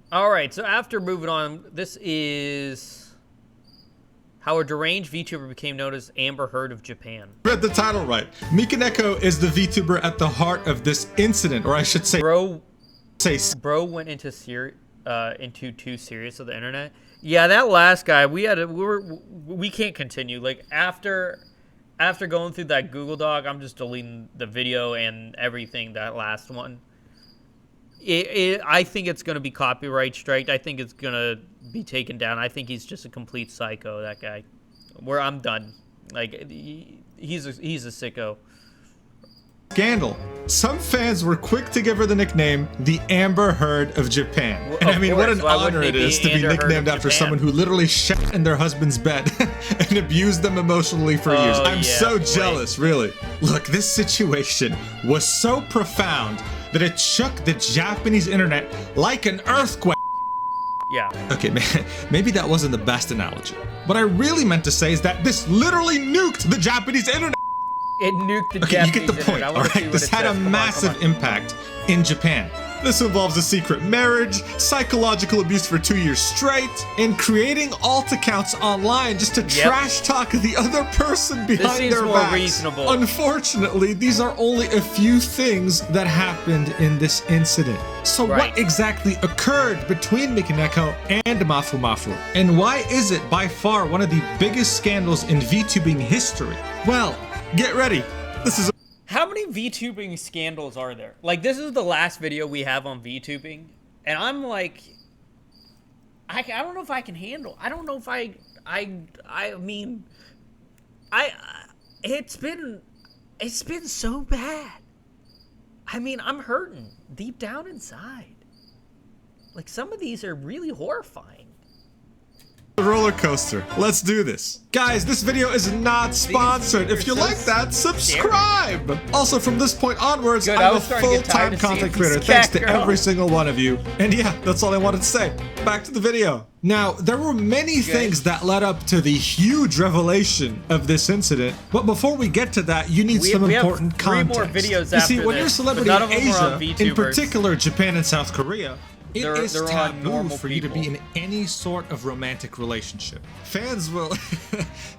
All right, so after moving on, this is how a deranged VTuber became known as Amber Heard of Japan. Read the title right. Mikeneko is the VTuber at the heart of this incident, or I should say, Bro went into too serious of the internet. Yeah, that last guy, we can't continue. Like after going through that Google Doc, I'm just deleting the video and everything. That last one. I think it's gonna be copyright striked. I think it's gonna be taken down. I think he's just a complete psycho. That guy. Where I'm done. Like he's a sicko. Scandal. Some fans were quick to give her the nickname the Amber Heard of Japan. And I mean, what an honor it is to be nicknamed after someone who literally shat in their husband's bed and abused them emotionally for years. I'm so jealous, really. Look, this situation was so profound that it shook the Japanese internet like an earthquake. Yeah. Okay, maybe that wasn't the best analogy. What I really meant to say is that this literally nuked the Japanese internet. It nuked the Japanese you get the point, all right? This had a massive impact in Japan. This involves a secret marriage, psychological abuse for 2 years straight, and creating alt accounts online just to trash talk the other person behind their backs. Reasonable. Unfortunately, these are only a few things that happened in this incident. So what exactly occurred between Mikeneko and Mafu Mafu? And why is it by far one of the biggest scandals in VTubing history? Well, get ready. This is how many VTubing scandals are there? Like, this is the last video we have on VTubing, and I'm like, I don't know if I can handle. I don't know if I mean, it's been so bad. I mean, I'm hurting deep down inside. Like, some of these are really horrifying. Roller coaster. Let's do this. Guys, this video is not sponsored. If you like that, subscribe. Also, from this point onwards, I'm a full-time content creator. Thanks to every single one of you. And yeah, that's all I wanted to say. Back to the video. Now, there were many things that led up to the huge revelation of this incident. But before we get to that, you need some important context. More videos you see, when you're a celebrity in Asia, in particular Japan and South Korea, it is taboo for you to be in any sort of romantic relationship. Fans will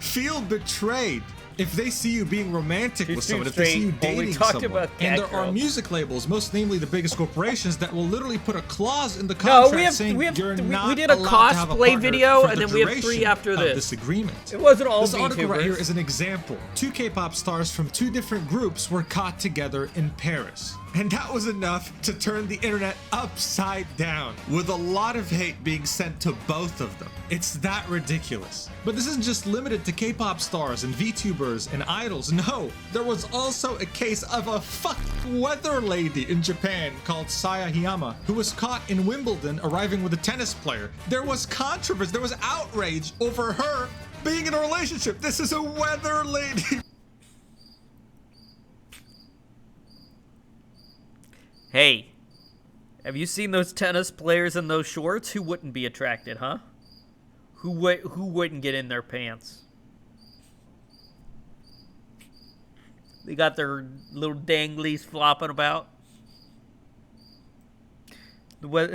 feel betrayed if they see you being romantic with someone, if they see you dating someone. And there are music labels, most namely the biggest corporations, that will literally put a clause in the contract saying you're not allowed to have a cosplay video, and then we have 3 after this agreement. It wasn't all This article right here is an example. 2 K-pop stars from 2 different groups were caught together in Paris. And that was enough to turn the internet upside down, with a lot of hate being sent to both of them. It's that ridiculous. But this isn't just limited to K-pop stars and VTubers and idols. No, there was also a case of a fucking weather lady in Japan called Saya Hiyama, who was caught in Wimbledon arriving with a tennis player. There was controversy, there was outrage over her being in a relationship. This is a weather lady. Hey, have you seen those tennis players in those shorts? Who wouldn't be attracted, huh? Who wouldn't get in their pants? They got their little danglies flopping about. Bro,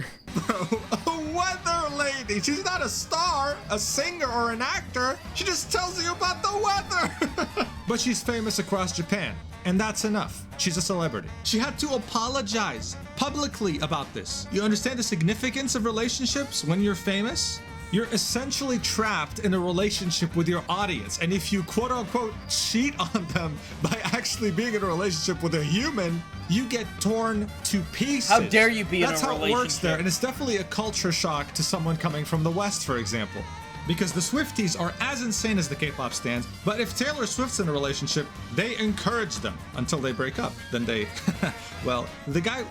a weather lady. She's not a star, a singer, or an actor. She just tells you about the weather. But she's famous across Japan, and that's enough. She's a celebrity. She had to apologize publicly about this. You understand the significance of relationships when you're famous? You're essentially trapped in a relationship with your audience, and if you quote-unquote cheat on them by actually being in a relationship with a human, you get torn to pieces. How dare you be in a relationship? That's how it works there, and it's definitely a culture shock to someone coming from the West, for example. Because the Swifties are as insane as the K-pop stans, but if Taylor Swift's in a relationship, they encourage them until they break up. Then they, well, the guy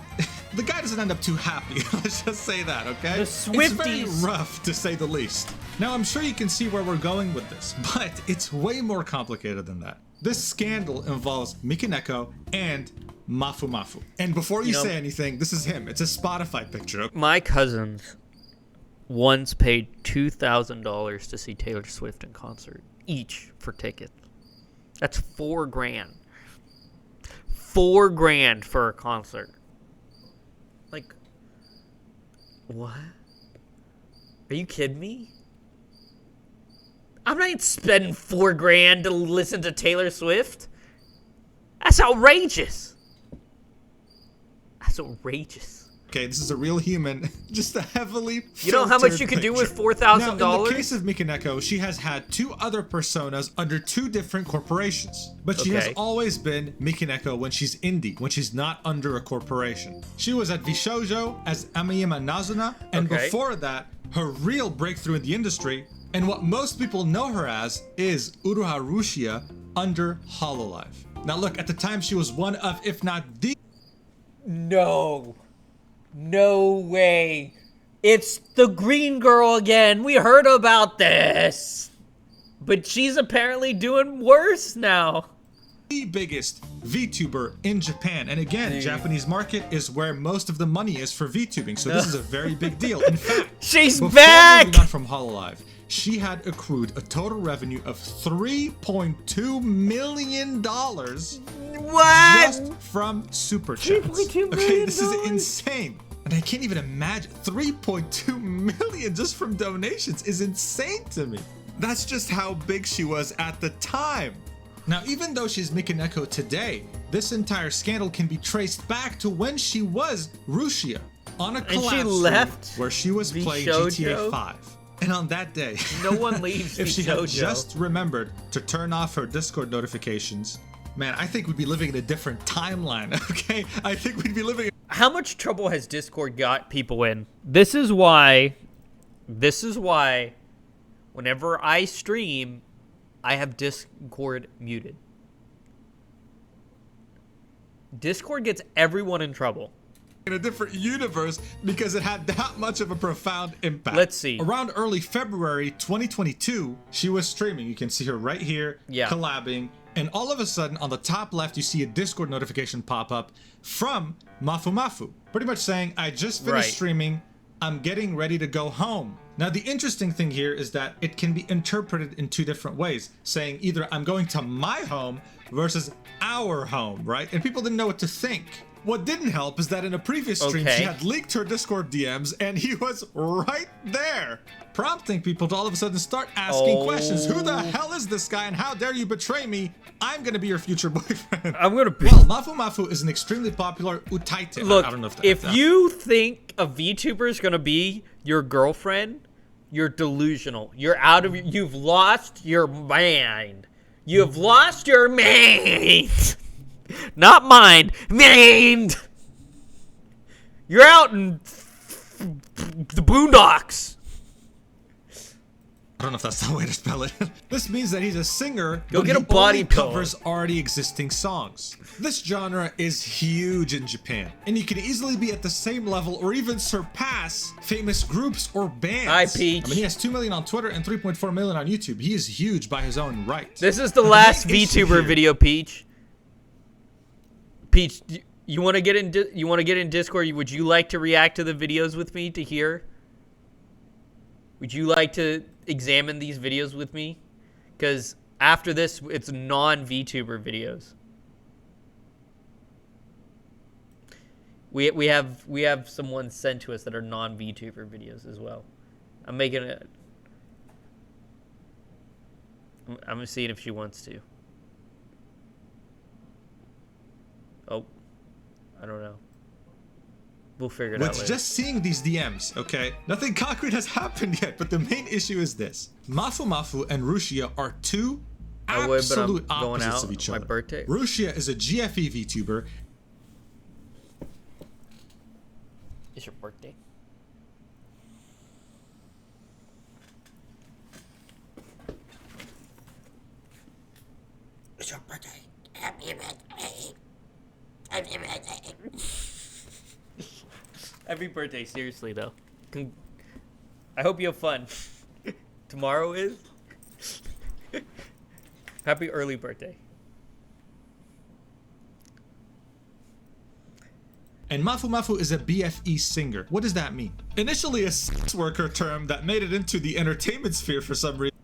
doesn't end up too happy. Let's just say that, okay? The Swifties. It's very rough, to say the least. Now, I'm sure you can see where we're going with this, but it's way more complicated than that. This scandal involves Mikeneko and Mafu Mafu. And before you say anything, this is him. It's a Spotify picture. My cousins once paid $2,000 to see Taylor Swift in concert, each for tickets. That's $4 grand. $4 grand for a concert. Like, what? Are you kidding me? I'm not spending $4,000 to listen to Taylor Swift. That's outrageous. That's outrageous. Okay, this is a real human, just a heavily You know how much you can do with $4,000? Now, in the case of Mikeneko, she has had 2 other personas under 2 different corporations. But she has always been Mikeneko when she's indie, when she's not under a corporation. She was at Vshoujo as Amiyama Nazuna, and before that, her real breakthrough in the industry, and what most people know her as, is Uruha Rushia under Hololive. Now look, at the time she was one of, if not the... No. No way. It's the green girl again. We heard about this. But she's apparently doing worse now. The biggest VTuber in Japan. And again, Japanese market is where most of the money is for VTubing. So this is a very big deal. In fact, she's back! Moving on from Hololive, she had accrued a total revenue of $3.2 million just from Super Chats. $3.2 million? Okay, this is insane. And I can't even imagine. 3.2 million just from donations is insane to me. That's just how big she was at the time. Now, even though she's Mikeneko today, this entire scandal can be traced back to when she was Rushia on a collab stream where she was playing GTA 5. And on that day, no one leaves if she had just remembered to turn off her Discord notifications, man, I think we'd be living in a different timeline, okay? I think we'd be living... How much trouble has Discord got people in? This is why whenever I stream, I have Discord muted. Discord gets everyone in trouble. In a different universe because it had that much of a profound impact. Let's see. Around early February 2022, she was streaming. You can see her right here, collabing. And all of a sudden, on the top left, you see a Discord notification pop up from Mafu Mafu. Pretty much saying, I just finished streaming. I'm getting ready to go home. Now, the interesting thing here is that it can be interpreted in 2 different ways, saying either I'm going to my home versus our home, right? And people didn't know what to think. What didn't help is that in a previous stream, she had leaked her Discord DMs and he was right there, prompting people to all of a sudden start asking questions. Who the hell is this guy and how dare you betray me? I'm going to be your future boyfriend. I'm going to be... Well, Mafu Mafu is an extremely popular utaite. Look, I don't know if you think a VTuber is going to be your girlfriend, you're delusional. You're out of... You've lost your mind. You've lost your mind. Not mind. Mind. You're out in the boondocks. I don't know if that's the way to spell it. This means that he's a singer. Go get a body pillow. Covers already existing songs. This genre is huge in Japan, and you can easily be at the same level or even surpass famous groups or bands. Hi, Peach. I mean, he has 2 million on Twitter and 3.4 million on YouTube. He is huge by his own right. This is the last VTuber video, Peach. Peach, you want to get in? You want to get in Discord? Would you like to react to the videos with me to hear? Would you like to examine these videos with me? Because after this, it's non-VTuber videos. We have some ones sent to us that are non-VTuber videos as well. I'm making it. I'm seeing if she wants to. Oh, I don't know. We'll figure it out later. Just seeing these DMs, okay? Nothing concrete has happened yet, but the main issue is this. Mafu Mafu and Rushia are 2 absolute opposites of each other. My birthday. Rushia is a GFE VTuber. It's your birthday. It's your birthday. Happy birthday. Happy birthday. Happy birthday, seriously though. I hope you have fun. Tomorrow is. Happy early birthday. And Mafu Mafu is a BFE singer. What does that mean? Initially a sex worker term that made it into the entertainment sphere for some reason.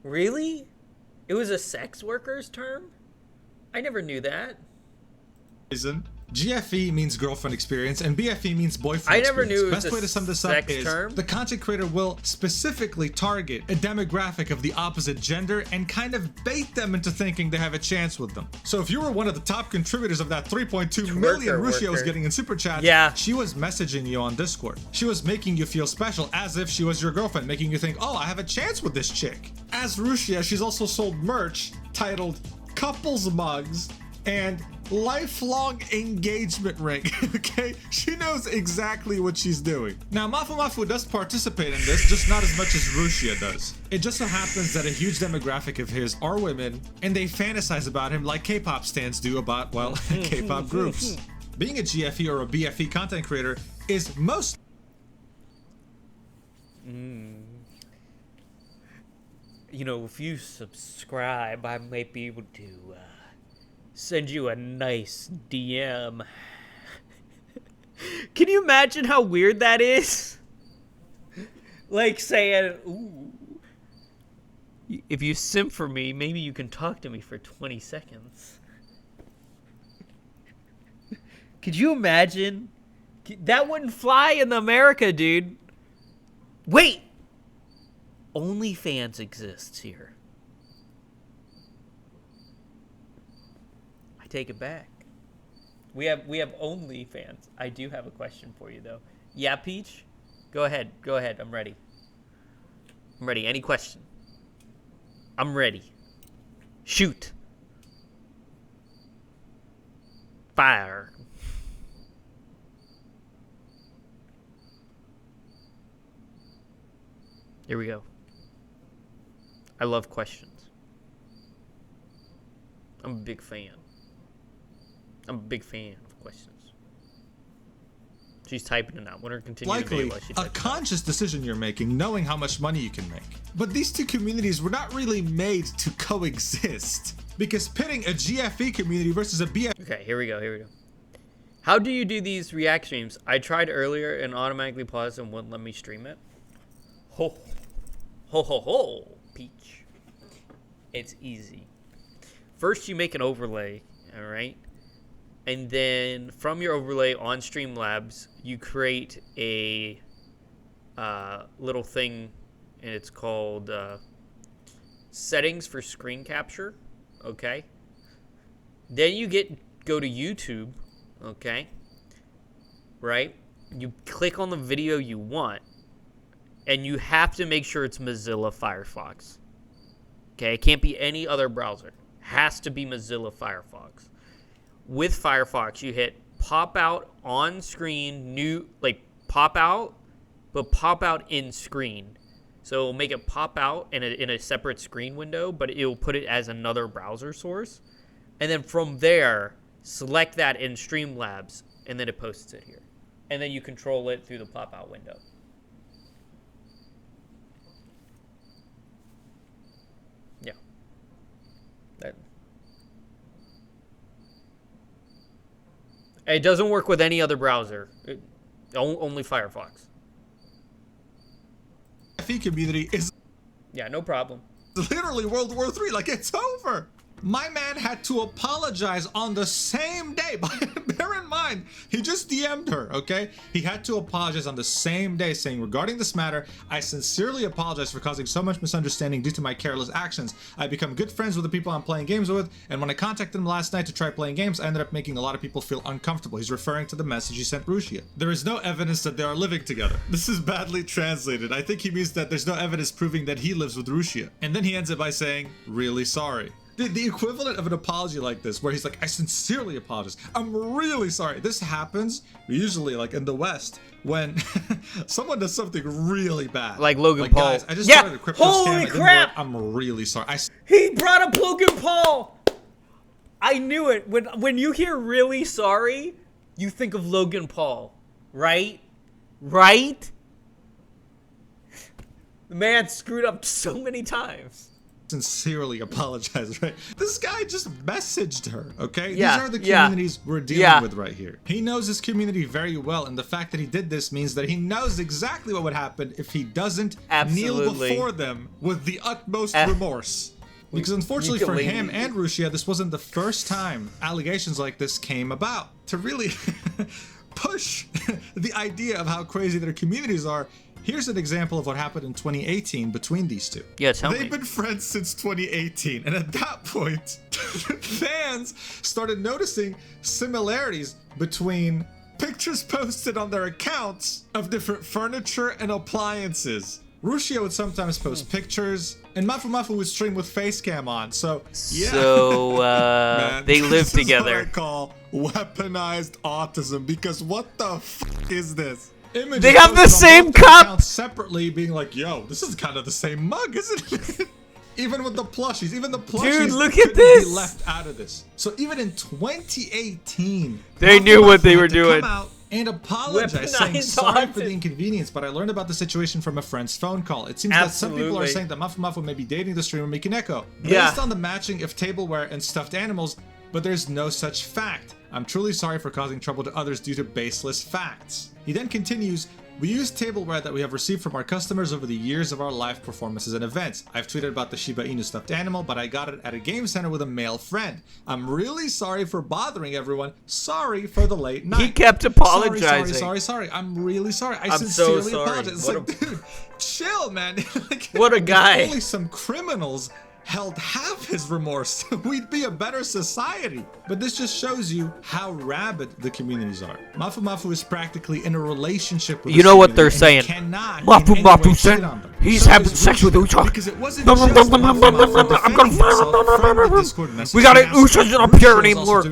Really? It was a sex worker's term? I never knew that. GFE means girlfriend experience, and BFE means boyfriend I experience. never knew it was Best way to sum this up sex is term. the content creator will specifically target a demographic of the opposite gender and kind of bait them into thinking they have a chance with them. So if you were one of the top contributors of that 3.2 million Rushia was getting in super chats, yeah, she was messaging you on Discord. She was making you feel special as if she was your girlfriend, making you think, oh, I have a chance with this chick. As Rushia, she's also sold merch titled couples mugs and lifelong engagement ring. Okay, she knows exactly what she's doing. Now Mafu does participate in this, just not as much as Rushia does. It just so happens that a huge demographic of his are women, and they fantasize about him like K-pop stans do about, well, K-pop groups. Being a GFE or a BFE content creator is most you know, if you subscribe, I might be able to send you a nice DM. Can you imagine how weird that is? Like saying, ooh, if you simp for me, maybe you can talk to me for 20 seconds. Could you imagine? That wouldn't fly in America, dude. Wait! OnlyFans exists here. I take it back. We have OnlyFans. I do have a question for you though. Yeah, Peach? Go ahead. Go ahead. I'm ready. I'm ready. Any question? I'm ready. Shoot. Fire. Here we go. I love questions. I'm a big fan. I'm a big fan of questions. She's typing it out. When her continue likely a conscious decision you're making, knowing how much money you can make. But these two communities were not really made to coexist, because pitting a GFE community versus a BF. Okay, here we go. Here we go. How do you do these react streams? I tried earlier and automatically paused and wouldn't let me stream it. Ho, ho, ho, ho, Peach. It's easy. First, you make an overlay, all right? And then from your overlay on Streamlabs, you create a little thing, and it's called settings for screen capture, okay? Then you go to YouTube, okay? Right? You click on the video you want, and you have to make sure it's Mozilla Firefox. Okay, it can't be any other browser. It has to be Mozilla Firefox. With Firefox, you hit pop out on screen, new, like pop out, but pop out in screen. So it'll make it pop out in a separate screen window, but it'll put it as another browser source. And then from there, select that in Streamlabs, and then it posts it here. And then you control it through the pop out window. Yeah. It doesn't work with any other browser. Only Firefox. GFE community is no problem. literally World War III. Like, it's over. My man had to apologize on the same day. Bear in mind, he just DM'd her, okay? He had to apologize on the same day, saying, regarding this matter, I sincerely apologize for causing so much misunderstanding due to my careless actions. I become good friends with the people I'm playing games with, and when I contacted him last night to try playing games, I ended up making a lot of people feel uncomfortable. He's referring to the message he sent Rushia. There is no evidence that they are living together. This is badly translated. I think he means that there's no evidence proving that he lives with Rushia. And then he ends it by saying, really sorry. The equivalent of an apology like this, where he's like, I sincerely apologize. I'm really sorry. This happens usually, like in the West, when someone does something really bad. Like Logan Paul. Guys, I just started a crypto scam. Holy crap! I'm really sorry. He brought up Logan Paul! I knew it. When you hear really sorry, you think of Logan Paul. Right? Right? The man screwed up so many times. Sincerely apologize, right? This guy just messaged her, okay? Yeah, These are the communities we're dealing with right here. He knows his community very well, and the fact that he did this means that he knows exactly what would happen if he doesn't kneel before them with the utmost remorse. Because unfortunately for him and Rushia, this wasn't the first time allegations like this came about. To really push the idea of how crazy their communities are, here's an example of what happened in 2018 between these two. Yeah, tell me. They've been friends since 2018, and at that point, fans started noticing similarities between pictures posted on their accounts of different furniture and appliances. Rushia would sometimes post pictures, and Mafu would stream with facecam on. So yeah, man, they live together. This is what I call weaponized autism, because what the fuck is this? Images they have the same cup separately, being like, "Yo, this is kind of the same mug, isn't it?" Even with the plushies, dude, look at this. Be left out of this. So even in 2018, they knew what they were doing. Come out and apologize, saying sorry for the inconvenience, but I learned about the situation from a friend's phone call. It seems that some people are saying that Mafu may be dating the streamer Mikeneko based on the matching of tableware and stuffed animals, but there's no such fact. I'm truly sorry for causing trouble to others due to baseless facts. He then continues, we use tableware that we have received from our customers over the years of our live performances and events. I've tweeted about the Shiba Inu stuffed animal, but I got it at a game center with a male friend. I'm really sorry for bothering everyone. Sorry for the late night. He kept apologizing. Sorry. I'm really sorry. I'm sincerely apologize. It's like, dude, chill, man. Like, what a guy. If only some criminals held half his remorse, we'd be a better society. But this just shows you how rabid the communities are. Mafu is practically in a relationship with you know what they're saying. Mafu said he's having sex with Usha. Because it wasn't just I'm gonna fire him. We got it. Usha's not pure anymore.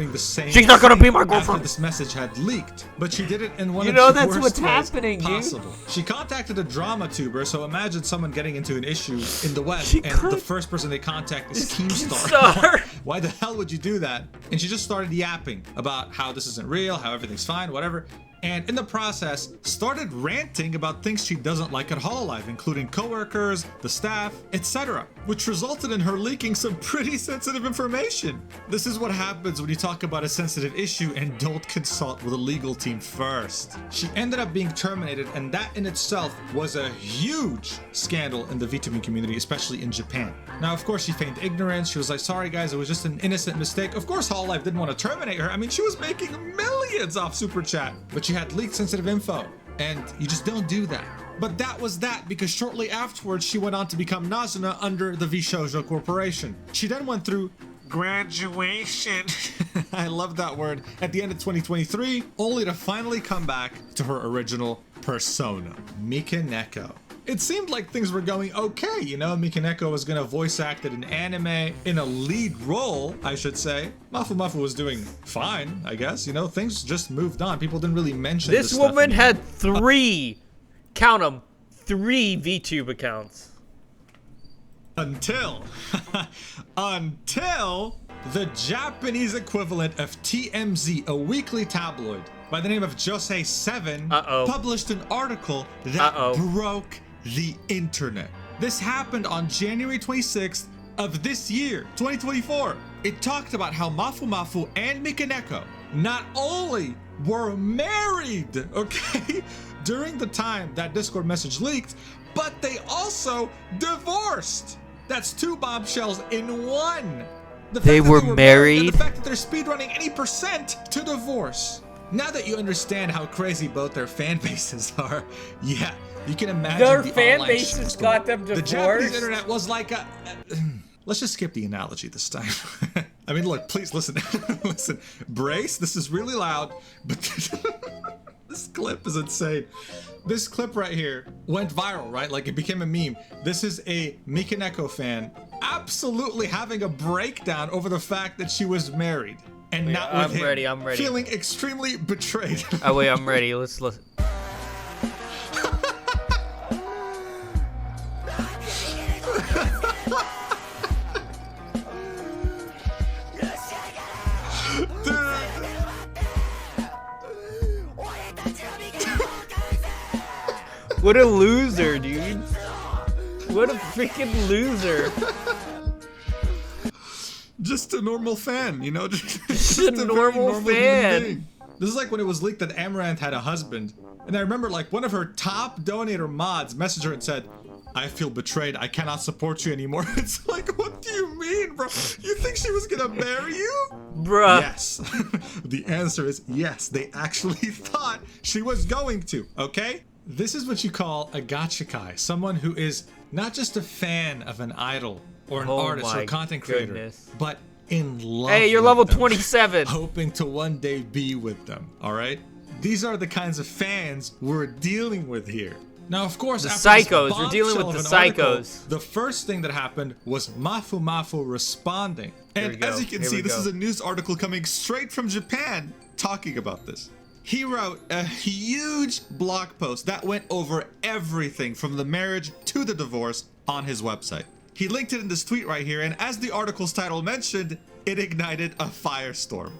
She's not gonna be my girlfriend. This message had leaked, but she did it in one of the worst that's what's happening, possible. Dude. She contacted a drama tuber, so imagine someone getting into an issue in the West, and the first person they contact is Keemstar. Why the hell would you do that? And she just started yapping about how this isn't real, how everything's fine, whatever. And in the process, started ranting about things she doesn't like at Hololive, including coworkers, the staff, etc., which resulted in her leaking some pretty sensitive information. This is what happens when you talk about a sensitive issue and don't consult with a legal team first. She ended up being terminated, and that in itself was a huge scandal in the Vtuber community, especially in Japan. Now, of course, she feigned ignorance. She was like, sorry guys, it was just an innocent mistake. Of course, Hololive didn't want to terminate her. I mean, she was making millions off Super Chat, but she had leaked sensitive info, and you just don't do that. But that was that, because shortly afterwards, she went on to become Nazuna under the Vshoujo Corporation. She then went through graduation. I love that word. At the end of 2023, only to finally come back to her original persona, Mikeneko. It seemed like things were going okay, you know. Mikeneko was gonna voice act in an anime in a lead role, I should say. Mafu was doing fine, I guess. You know, things just moved on. People didn't really mention this woman had three, count them, 3 VTube accounts. Until the Japanese equivalent of TMZ, a weekly tabloid by the name of Josei7, published an article that broke the internet. This happened on January 26th of this year, 2024. It talked about how Mafu and Mikeneko not only were married, okay, during the time that Discord message leaked, but they also divorced. That's 2 bombshells in one. They were married. The fact that they're speedrunning any percent to divorce. Now that you understand how crazy both their fan bases are, yeah, you can imagine their fan bases got them divorced. The Japanese internet was like a... Let's just skip the analogy this time. I mean, look, please listen. Listen, brace. This is really loud, but this clip is insane. This clip right here went viral, right? Like, it became a meme. This is a Mikeneko fan absolutely having a breakdown over the fact that she was married. And not with him. I'm ready. Feeling extremely betrayed. Oh, wait, I'm ready. Let's listen. What a loser, dude. What a freaking loser. Just a normal fan, you know? Just a normal fan. This is like when it was leaked that Amaranth had a husband. And I remember like one of her top donator mods messaged her and said, I feel betrayed. I cannot support you anymore. It's like, what do you mean, bro? You think she was gonna marry you? Bruh. Yes. The answer is yes. They actually thought she was going to, okay? This is what you call a gachikai. Someone who is not just a fan of an idol or an artist or a content creator, but in love. Hey, you're with level them, 27. hoping to one day be with them, all right? These are the kinds of fans we're dealing with here. Now, of course, The after this psychos. We're dealing with bombshell the of an article, psychos. the first thing that happened was Mafu responding. And as you can see, this is a news article coming straight from Japan talking about this. He wrote a huge blog post that went over everything from the marriage to the divorce on his website. He linked it in this tweet right here, and as the article's title mentioned, it ignited a firestorm.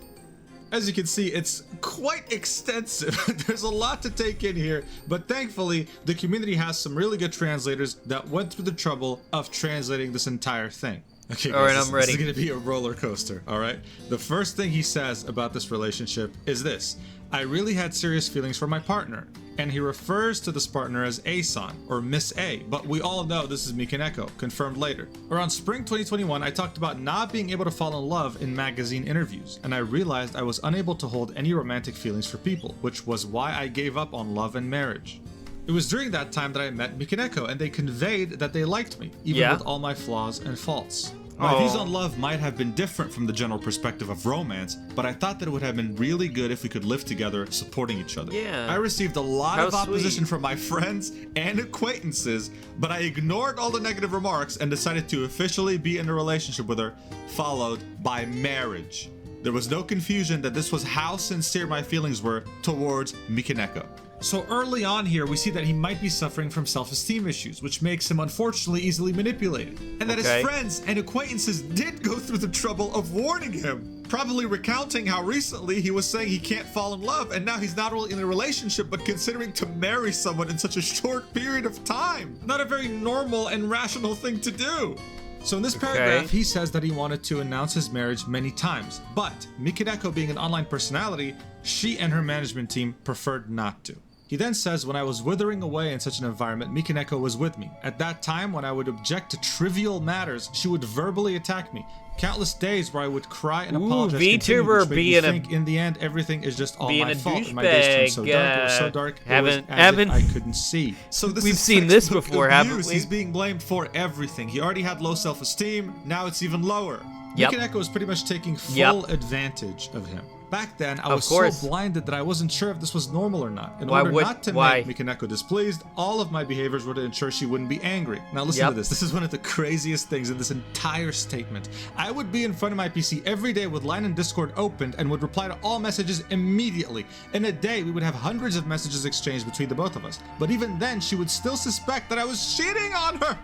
As you can see, it's quite extensive. There's a lot to take in here, but thankfully, the community has some really good translators that went through the trouble of translating this entire thing. Okay, guys, all right, I'm ready. This is gonna be a roller coaster, all right? The first thing he says about this relationship is this: I really had serious feelings for my partner. And he refers to this partner as A-san, or Miss A, but we all know this is Mikeneko, confirmed later. Around spring 2021, I talked about not being able to fall in love in magazine interviews, and I realized I was unable to hold any romantic feelings for people, which was why I gave up on love and marriage. It was during that time that I met Mikeneko, and they conveyed that they liked me, even with all my flaws and faults. My views on love might have been different from the general perspective of romance, but I thought that it would have been really good if we could live together, supporting each other. Yeah. I received a lot of opposition sweet. from my friends and acquaintances, but I ignored all the negative remarks and decided to officially be in a relationship with her, followed by marriage. There was no confusion that this was how sincere my feelings were towards Mikeneko. So early on here, we see that he might be suffering from self-esteem issues, which makes him unfortunately easily manipulated. And that his friends and acquaintances did go through the trouble of warning him, probably recounting how recently he was saying he can't fall in love, and now he's not only in a relationship, but considering to marry someone in such a short period of time. Not a very normal and rational thing to do. So in this paragraph, he says that he wanted to announce his marriage many times, but Mikeneko being an online personality, she and her management team preferred not to. He then says, when I was withering away in such an environment, Mikeneko was with me. At that time, when I would object to trivial matters, she would verbally attack me. Countless days where I would cry and apologize. Vtuber being think in the end, everything is just all my fault. Douchebag, my days turned so dark, it was so dark, it was as if I couldn't see. So we've seen this before, haven't we? He's being blamed for everything. He already had low self-esteem, now it's even lower. Mikeneko was pretty much taking full advantage of him. Back then, I was so blinded that I wasn't sure if this was normal or not. In order not to make Mikeneko displeased, all of my behaviors were to ensure she wouldn't be angry. Now listen to this. This is one of the craziest things in this entire statement. I would be in front of my PC every day with Line and Discord opened and would reply to all messages immediately. In a day, we would have hundreds of messages exchanged between the both of us. But even then, she would still suspect that I was cheating on her.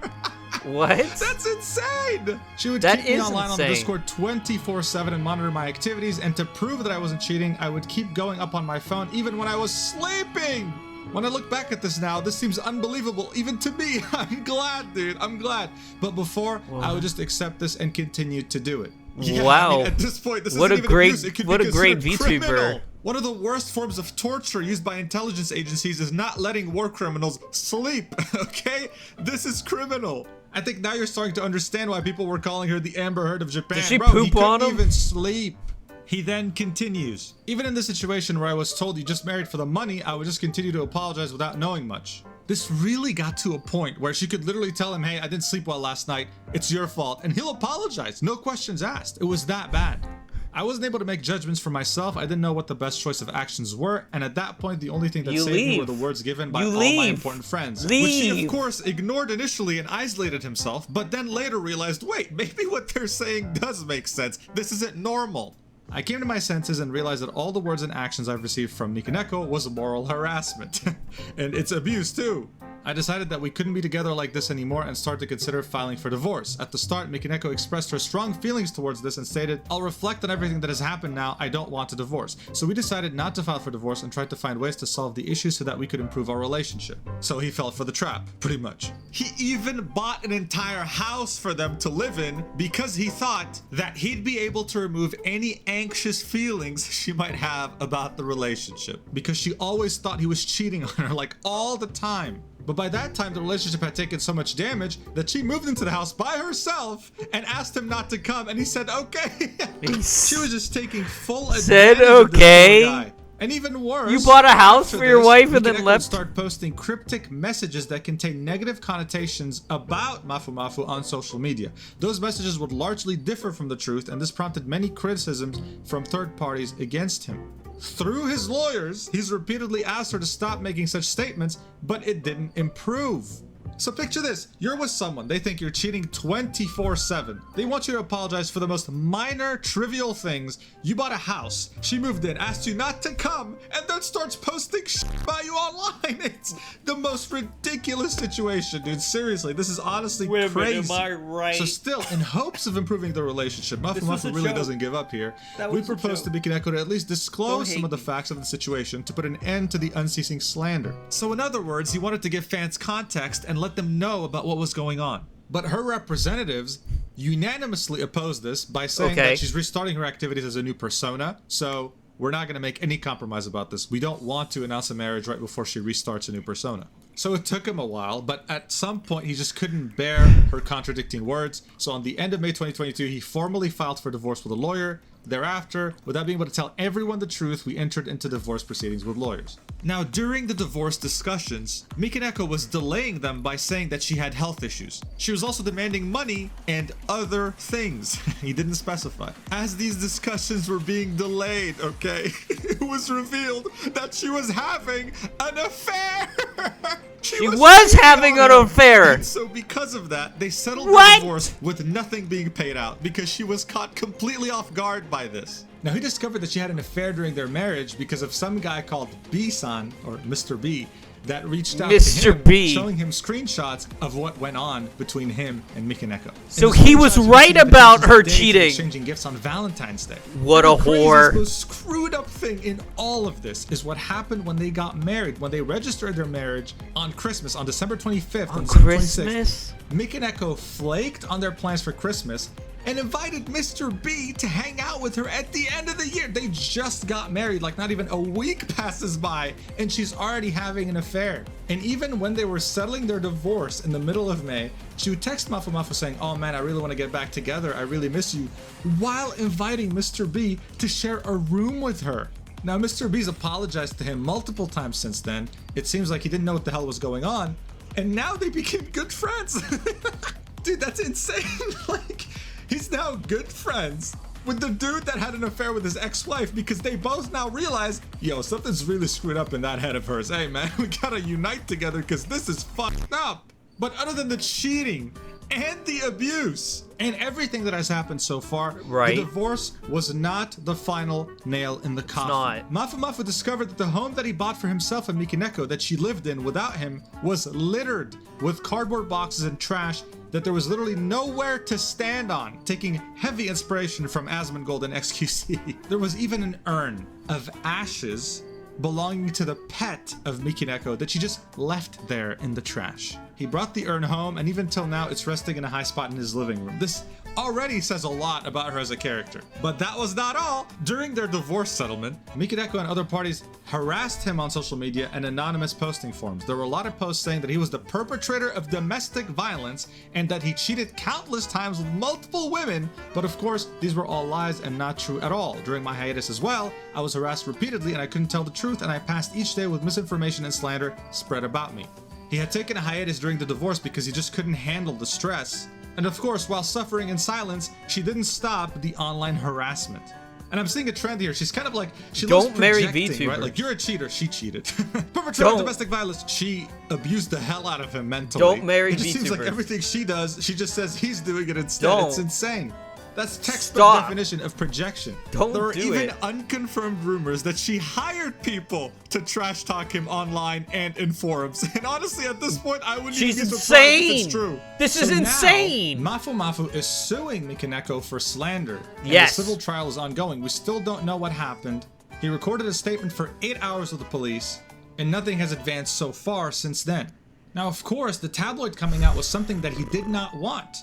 What? That's insane! She would keep me online on the Discord 24/7 and monitor my activities, and to prove that I wasn't cheating, I would keep going up on my phone even when I was sleeping! When I look back at this now, this seems unbelievable, even to me. I'm glad, dude. I'm glad. But before, I would just accept this and continue to do it. Yeah, wow. I mean, at this point, this what isn't a even great, abuse. It could what be a great considered VTuber. criminal. One of the worst forms of torture used by intelligence agencies is not letting war criminals sleep, okay? This is criminal. I think now you're starting to understand why people were calling her the Amber Heard of Japan. Did she Bro, poop on him? He couldn't even sleep. He then continues. Even in this situation where I was told you just married for the money, I would just continue to apologize without knowing much. This really got to a point where she could literally tell him, hey, I didn't sleep well last night. It's your fault. And he'll apologize. No questions asked. It was that bad. I wasn't able to make judgments for myself. I didn't know what the best choice of actions were. And at that point, the only thing that saved me were the words given by all my important friends. Which he, of course, ignored initially and isolated himself, but then later realized, wait, maybe what they're saying does make sense. This isn't normal. I came to my senses and realized that all the words and actions I've received from Mikeneko was moral harassment. And it's abuse too. I decided that we couldn't be together like this anymore and started to consider filing for divorce. At the start, Mikeneko expressed her strong feelings towards this and stated, I'll reflect on everything that has happened now, I don't want a divorce. So we decided not to file for divorce and tried to find ways to solve the issues so that we could improve our relationship. So he fell for the trap, pretty much. He even bought an entire house for them to live in because he thought that he'd be able to remove any anxious feelings she might have about the relationship. Because she always thought he was cheating on her, like all the time. But by that time, the relationship had taken so much damage that she moved into the house by herself and asked him not to come, and he said okay. She was just taking full advantage of this poor guy. And even worse, you bought a house for your wife and then left. Start posting cryptic messages that contain negative connotations about Mafu Mafu on social media. Those messages would largely differ from the truth, and this prompted many criticisms from third parties against him. Through his lawyers, he's repeatedly asked her to stop making such statements, but it didn't improve. So picture this, you're with someone, they think you're cheating 24/7. They want you to apologize for the most minor, trivial things. You bought a house, she moved in, asked you not to come, and then starts posting shit about you online. It's the most ridiculous situation, dude. Seriously, this is honestly crazy. Am I right? So still, in hopes of improving the relationship, Mafu Mafu really doesn't give up here. We propose to Mikeneko to at least disclose some of the facts of the situation to put an end to the unceasing slander. So in other words, he wanted to give fans context and let them know about what was going on. But her representatives unanimously opposed this by saying that she's restarting her activities as a new persona, so we're not going to make any compromise about this. We don't want to announce a marriage right before she restarts a new persona. So it took him a while, but at some point he just couldn't bear her contradicting words. So on the end of May 2022, he formally filed for divorce with a lawyer. Thereafter, without being able to tell everyone the truth, we entered into divorce proceedings with lawyers. Now, during the divorce discussions, Mikeneko was delaying them by saying that she had health issues. She was also demanding money and other things. He didn't specify. As these discussions were being delayed, it was revealed that she was having an affair. She was having an affair. And so because of that, they settled the divorce with nothing being paid out because she was caught completely off guard by this. Now, he discovered that she had an affair during their marriage because of some guy called B-san, or Mr. B, that reached out to him, showing him screenshots of what went on between him and Mikeneko. So he was right about her cheating. Exchanging gifts on Valentine's Day. What a whore. The most screwed up thing in all of this is what happened when they got married, when they registered their marriage on Christmas, on December 25th. On Christmas? Mikeneko flaked on their plans for Christmas and invited Mr. B to hang out with her at the end of the year. They just got married, like not even a week passes by, and she's already having an affair. And even when they were settling their divorce in the middle of May, she would text Mafu Mafu saying, "Oh man, I really want to get back together. I really miss you," while inviting Mr. B to share a room with her. Now, Mr. B's apologized to him multiple times since then. It seems like he didn't know what the hell was going on, and now they became good friends. Dude, that's insane. He's now good friends with the dude that had an affair with his ex-wife because they both now realize, yo, something's really screwed up in that head of hers. Hey, man, we gotta unite together because this is fucked up. But other than the cheating and the abuse and everything that has happened so far, the divorce was not the final nail in the coffin. Mafu Mafu discovered that the home that he bought for himself and Mikeneko that she lived in without him was littered with cardboard boxes and trash that there was literally nowhere to stand on, taking heavy inspiration from Asmongold and XQC. There was even an urn of ashes belonging to the pet of Mikeneko that she just left there in the trash. He brought the urn home, and even till now, it's resting in a high spot in his living room. This already says a lot about her as a character. But that was not all. During their divorce settlement, Mikeneko and other parties harassed him on social media and anonymous posting forums. There were a lot of posts saying that he was the perpetrator of domestic violence and that he cheated countless times with multiple women. But of course, these were all lies and not true at all. During my hiatus as well, I was harassed repeatedly and I couldn't tell the truth, and I passed each day with misinformation and slander spread about me. He had taken a hiatus during the divorce because he just couldn't handle the stress. And of course, while suffering in silence, she didn't stop the online harassment. And I'm seeing a trend here. She's kind of like, she don't marry Vtuber, right? Like, you're a cheater. She cheated. Perpetrator of domestic violence. She abused the hell out of him mentally. Don't marry Vtuber. It just seems like everything she does, she just says he's doing it instead. It's insane. That's textbook definition of projection. There are even unconfirmed rumors that she hired people to trash talk him online and in forums. And honestly, at this point, I wouldn't even be surprised if it's true. This is insane. Now, Mafu Mafu is suing Mikeneko for slander. And the civil trial is ongoing. We still don't know what happened. He recorded a statement for 8 hours with the police, and nothing has advanced so far since then. Now, of course, the tabloid coming out was something that he did not want.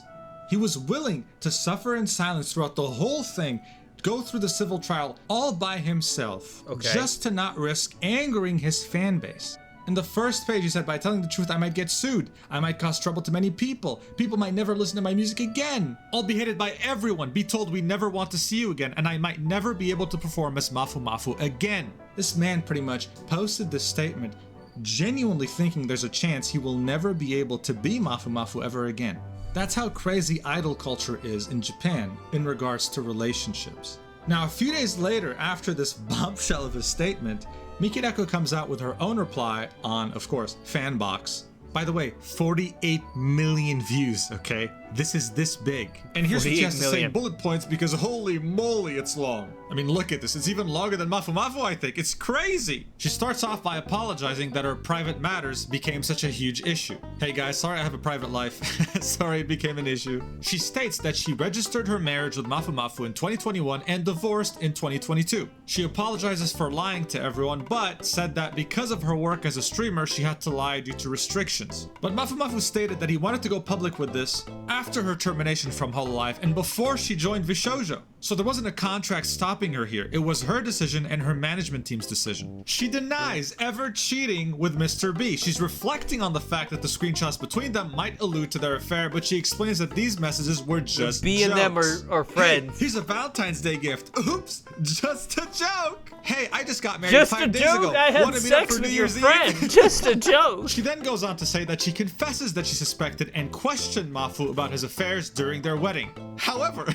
He was willing to suffer in silence throughout the whole thing, go through the civil trial all by himself, just to not risk angering his fan base. In the first page, he said, by telling the truth, I might get sued. I might cause trouble to many people. People might never listen to my music again. I'll be hated by everyone, be told we never want to see you again, and I might never be able to perform as Mafu Mafu again. This man pretty much posted this statement, genuinely thinking there's a chance he will never be able to be Mafu Mafu ever again. That's how crazy idol culture is in Japan in regards to relationships. Now, a few days later, after this bombshell of a statement, Mikeneko comes out with her own reply on, of course, Fanbox. By the way, 48 million views, okay? This is this big. And here's what she has to say in bullet points because holy moly, it's long. I mean, look at this. It's even longer than Mafu Mafu, I think. It's crazy. She starts off by apologizing that her private matters became such a huge issue. Hey guys, sorry I have a private life. Sorry it became an issue. She states that she registered her marriage with Mafu Mafu in 2021 and divorced in 2022. She apologizes for lying to everyone, but said that because of her work as a streamer, she had to lie due to restrictions. But Mafu Mafu stated that he wanted to go public with this after her termination from Hololive and before she joined Vshoujo. So there wasn't a contract stopping her here. It was her decision and her management team's decision. She denies ever cheating with Mr. B. She's reflecting on the fact that the screenshots between them might allude to their affair, but she explains that these messages were just B and them are friends. Hey, here's a Valentine's Day gift. Oops, just a joke. Hey, I just got married 5 days ago. I had sex with your friend. Just a joke. She then goes on to say that she confesses that she suspected and questioned Mafu about his affairs during their wedding. However,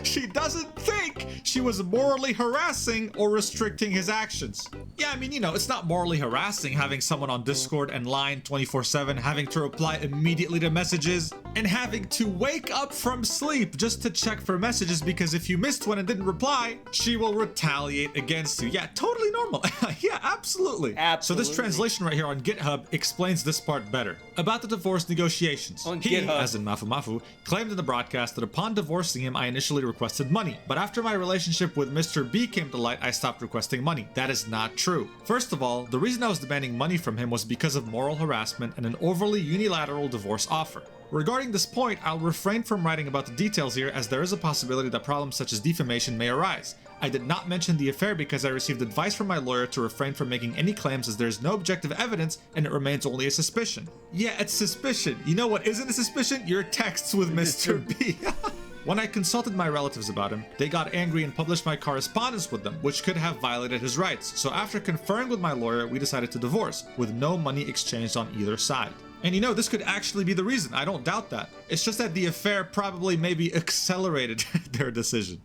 she doesn't think she was morally harassing or restricting his actions. Yeah, I mean, you know, it's not morally harassing having someone on Discord and line 24/7, having to reply immediately to messages, and having to wake up from sleep just to check for messages because if you missed one and didn't reply, she will retaliate against you. Yeah, totally normal. Yeah, absolutely. So this translation right here on GitHub explains this part better. About the divorce negotiations. He, as in Mafu Mafu, claimed in the broadcast that upon divorcing him, I initially requested money. But after my relationship with Mr. B came to light, I stopped requesting money. That is not true. First of all, the reason I was demanding money from him was because of moral harassment and an overly unilateral divorce offer. Regarding this point, I'll refrain from writing about the details here as there is a possibility that problems such as defamation may arise. I did not mention the affair because I received advice from my lawyer to refrain from making any claims as there is no objective evidence and it remains only a suspicion. Yeah, it's suspicion. You know what isn't a suspicion? Your texts with Mr. B. When I consulted my relatives about him, they got angry and published my correspondence with them, which could have violated his rights. So after conferring with my lawyer, we decided to divorce, with no money exchanged on either side. And you know, this could actually be the reason. I don't doubt that. It's just that the affair probably maybe accelerated their decision.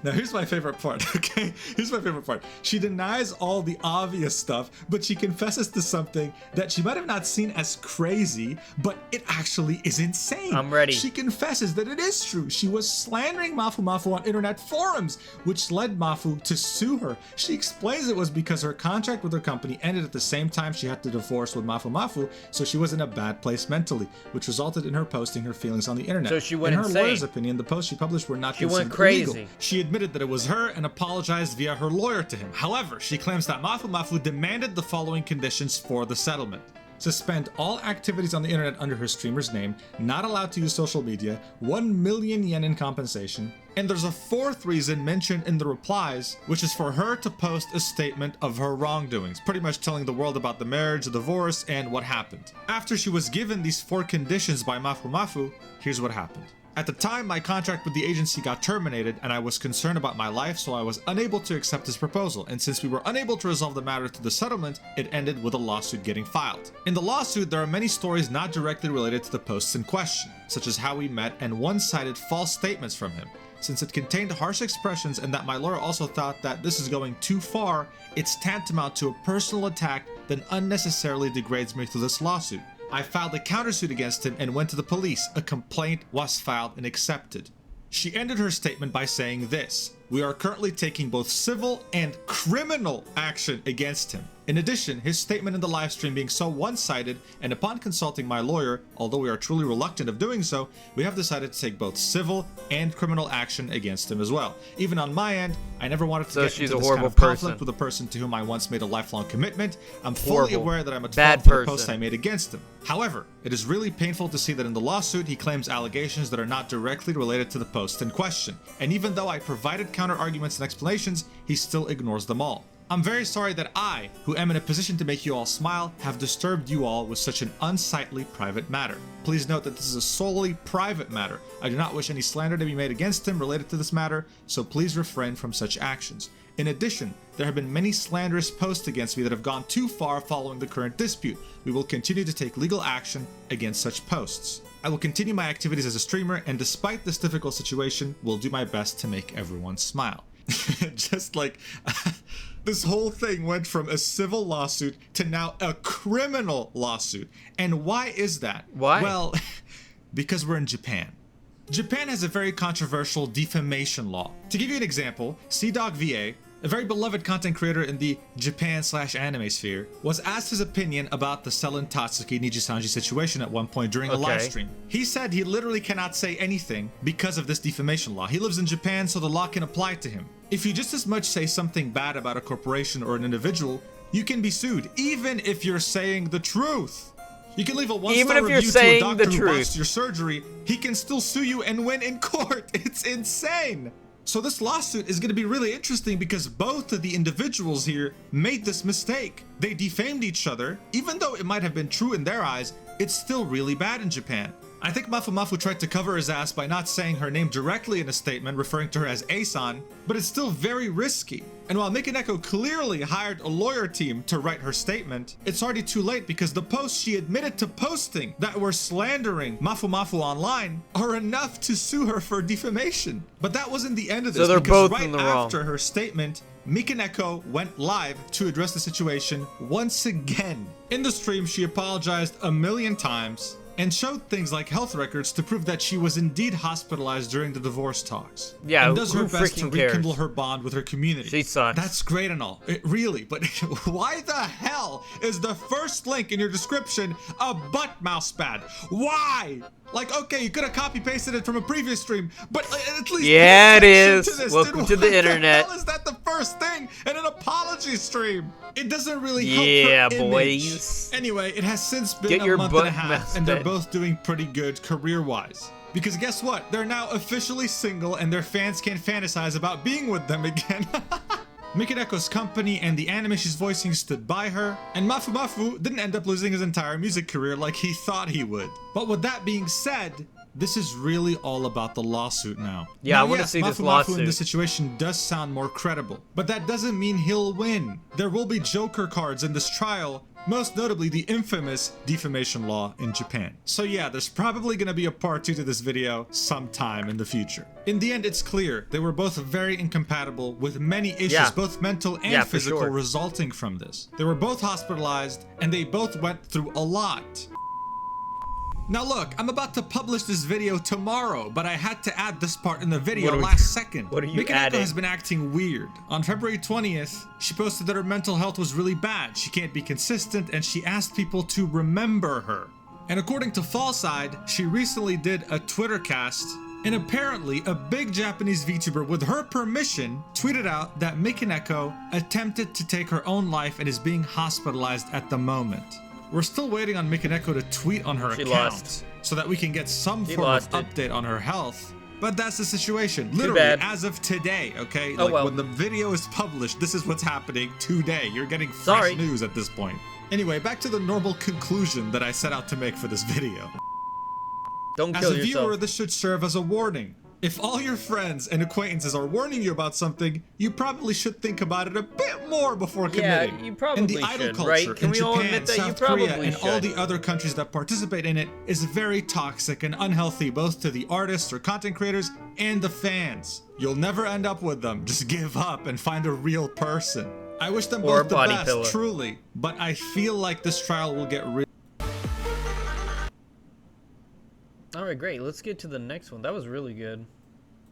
Now here's my favorite part, okay? Here's my favorite part. She denies all the obvious stuff, but she confesses to something that she might have not seen as crazy, but it actually is insane. I'm ready. She confesses that it is true. She was slandering Mafu Mafu on internet forums, which led Mafu to sue her. She explains it was because her contract with her company ended at the same time she had to divorce with Mafu Mafu, so she was in a bad place mentally, which resulted in her posting her feelings on the internet. So she went in her insane. lawyer's opinion, the posts she published were not considered crazy. illegal. She admitted that it was her and apologized via her lawyer to him. However, she claims that Mafu Mafu demanded the following conditions for the settlement. Suspend all activities on the internet under her streamer's name, not allowed to use social media, 1 million yen in compensation, and there's a fourth reason mentioned in the replies, which is for her to post a statement of her wrongdoings, pretty much telling the world about the marriage, the divorce, and what happened. After she was given these 4 conditions by Mafu Mafu, here's what happened. At the time, my contract with the agency got terminated and I was concerned about my life, so I was unable to accept his proposal. And since we were unable to resolve the matter through the settlement, it ended with a lawsuit getting filed. In the lawsuit, there are many stories not directly related to the posts in question, such as how we met and one-sided false statements from him. Since it contained harsh expressions and that my lawyer also thought that this is going too far, it's tantamount to a personal attack that unnecessarily degrades me through this lawsuit. I filed a countersuit against him and went to the police. A complaint was filed and accepted. She ended her statement by saying this: "We are currently taking both civil and criminal action against him." In addition, his statement in the livestream being so one-sided, and upon consulting my lawyer, although we are truly reluctant of doing so, we have decided to take both civil and criminal action against him as well. Even on my end, I never wanted to get into this kind of conflict with a person to whom I once made a lifelong commitment. I'm fully aware that I'm at fault for the post I made against him. However, it is really painful to see that in the lawsuit he claims allegations that are not directly related to the post in question. And even though I provided counter arguments and explanations, he still ignores them all. I'm very sorry that I, who am in a position to make you all smile, have disturbed you all with such an unsightly private matter. Please note that this is a solely private matter. I do not wish any slander to be made against him related to this matter, so please refrain from such actions. In addition, there have been many slanderous posts against me that have gone too far following the current dispute. We will continue to take legal action against such posts. I will continue my activities as a streamer, and despite this difficult situation, will do my best to make everyone smile. Just like this whole thing went from a civil lawsuit to now a criminal lawsuit. And why is that? Why? Well, because we're in Japan. Japan has a very controversial defamation law. To give you an example, CDogVA, a very beloved content creator in the Japan/anime sphere, was asked his opinion about the Selen Tatsuki Nijisanji situation at one point during a live stream. He said he literally cannot say anything because of this defamation law. He lives in Japan, so the law can apply to him. If you just as much say something bad about a corporation or an individual, you can be sued, even if you're saying the truth. You can leave a one-star review to a doctor who botched your surgery. He can still sue you and win in court. It's insane. So this lawsuit is going to be really interesting because both of the individuals here made this mistake. They defamed each other. Even though it might have been true in their eyes, it's still really bad in Japan. I think Mafu tried to cover his ass by not saying her name directly in a statement referring to her as A-san, but it's still very risky. And while Mikeneko clearly hired a lawyer team to write her statement, it's already too late because the posts she admitted to posting that were slandering Mafu online are enough to sue her for defamation. But that wasn't the end of this, so they're because both right in the after wrong. her statement, Mikeneko went live to address the situation once again. In the stream, she apologized a million times and showed things like health records to prove that she was indeed hospitalized during the divorce talks. Yeah, and does her who best to freaking cares? rekindle her bond with her community. She sucks. That's great and all, really, but why the hell is the first link in your description a butt mouse pad? Why? Like, okay, you could have copy pasted it from a previous stream, but at least yeah, it to is. this. Welcome to the internet. How is that the first thing in an apology stream? It doesn't really Yeah, help her image. boys. Anyway, it has since been Get a your month and a butt half, messed and they're up. both doing pretty good career-wise. Because guess what? They're now officially single, and their fans can fantasize about being with them again. Mikeneko's company and the anime she's voicing stood by her, and Mafu didn't end up losing his entire music career like he thought he would. But with that being said, this is really all about the lawsuit now. Yeah, I want to see this Mafu lawsuit. in this situation does sound more credible, but that doesn't mean he'll win. There will be Joker cards in this trial, most notably the infamous defamation law in Japan. So yeah, there's probably gonna be a part 2 to this video sometime in the future. In the end, it's clear they were both very incompatible with many issues, both mental and physical, resulting from this. They were both hospitalized, and they both went through a lot. Now look, I'm about to publish this video tomorrow, but I had to add this part in the video last second. What are you Mikeneko adding? has been acting weird. On February 20th, she posted that her mental health was really bad. She can't be consistent, and she asked people to remember her. And according to Fallside, she recently did a Twitter cast, and apparently a big Japanese VTuber, with her permission, tweeted out that Mikeneko attempted to take her own life and is being hospitalized at the moment. We're still waiting on Mikeneko to tweet on her account so that we can get some form of update on her health. But that's the situation. Literally, as of today, okay? When the video is published, this is what's happening today. You're getting fresh news at this point. Anyway, back to the normal conclusion that I set out to make for this video. Don't kill yourself. As a viewer, this should serve as a warning. If all your friends and acquaintances are warning you about something, you probably should think about it a bit more before committing. Yeah, you probably and the idol should, culture right? Can in we all Japan, admit that you South probably Korea, and all should? the other countries that participate in it is very toxic and unhealthy, both to the artists or content creators and the fans. You'll never end up with them. Just give up and find a real person. I wish them both the best, truly, but I feel like this trial will get real. All right, great. Let's get to the next one. That was really good.